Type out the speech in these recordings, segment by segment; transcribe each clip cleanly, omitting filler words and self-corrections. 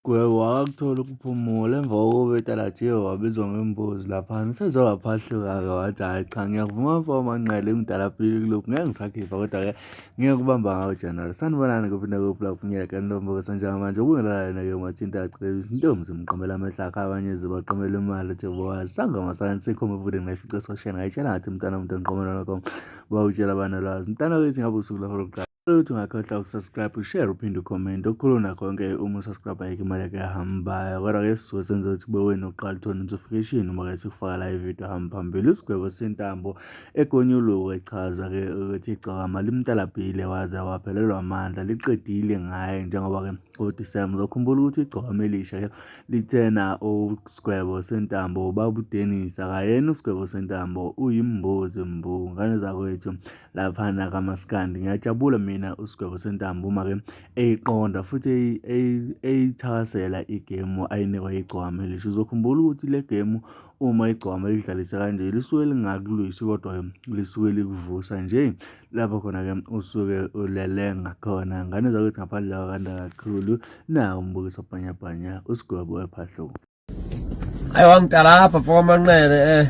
Wakuthola ukuphumula emva kokuba etalajiwe wabizwa ngembuzi laphana sezowaphahlukake wathi hhayi cha ngiyakuvuma mfo Manqele ngidalaphile kulokhu ngeke ngisakhipha kodwa-ke ngeke kubamba ngawo January. Sanibonani kuphinda kuphi lapho ngiyeka ntombokosa njengamanje ubungelalana-ke ungathinta acebisa intombi zimqomela amehlo akho abanye zibaqomela imali ethi bowazi sangoma sakani sikhomba futhi ngingayifica esosheni ngayitshela ngathi mntana umuntu engiqomela nakho bawutshela abanolwazi mntana wethi ngabe usuku lakho lokuqala ukuthi ungakhohlwa ukusubscribe ushare uphinde ucomment okukhulu nakho-ke uma usubscribe ayikho imali yahambayo kodwa-ke sisuke senza ukuthi kube wena oqala uthole notification uma-ke sikufaka la ividiyo hamba phambili usigwebo sentambo egonyuluko echaza-ke ukuthi iGCokama limtalabhile waze waphelelwa amandla liqedile ngaye njengoba-ke uDisemba uzokhumbula ukuthi iGCokama elisha-ke lithena usigwebo sentambo babudenisa kayena usigwebo sentambo uyimbuzi mbu ngane zakwethu laphana kamaskandi. Ngiyajabula mina usigwebo sentambo uma-ke eyiqonda futhi eyithakasela igemu ayinikwa iGCokama elisha. Uzokhumbula ukuthi le gemu uma iGCokama lidlalisa kanje lisuke lingakulwisi kodwa lisuke likuvusa nje lapho khona-ke usuke ulele ngakhona. Ngane zakwethu ngaphandle kwakanda kakhulu nawo umbukiso bhanyabhanya usigwebo ephahluko. Hayi wangidalapha mfoko Manqele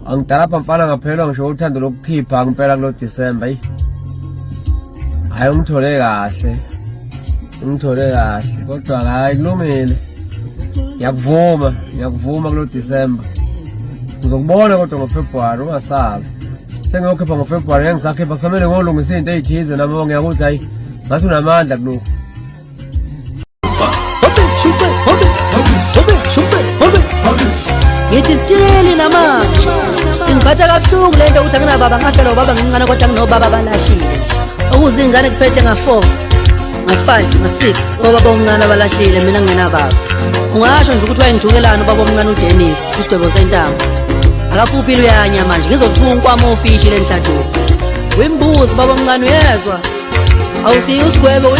angidalapha mfana ngaphelwa ngisho uthando lokukhipha ngempela kulo December hayi ungithole kahle kodwa hayi kulungile ngiyakuvuma kulo December uzokubona kodwa ngoFebruary ungasabi sengiyokhipha ngoFebruary ngeke ngisakhipha kusamele ngolungisa izinto ezithize nami ngiyakuthi hayi ngathi unamandla kulokhu ngithi sithini namanje ngiphatha kabuhlungu lento ukuthi anginababa ngafela ubaba ngincane kodwa nginobaba balahlile ukuzingane kuphethe nga4 nga5 nga6 obaba omncane abalahlile mina ngingenababa ungasho nje ukuthi wayengijukelana ubaba omncane uDennis usigwebo sentambo akakuphi uyanya manje ngizokuvuna kwami ofishi lenhlantuzi wembuzi baba omncane uyezwa awusiyo usigwebo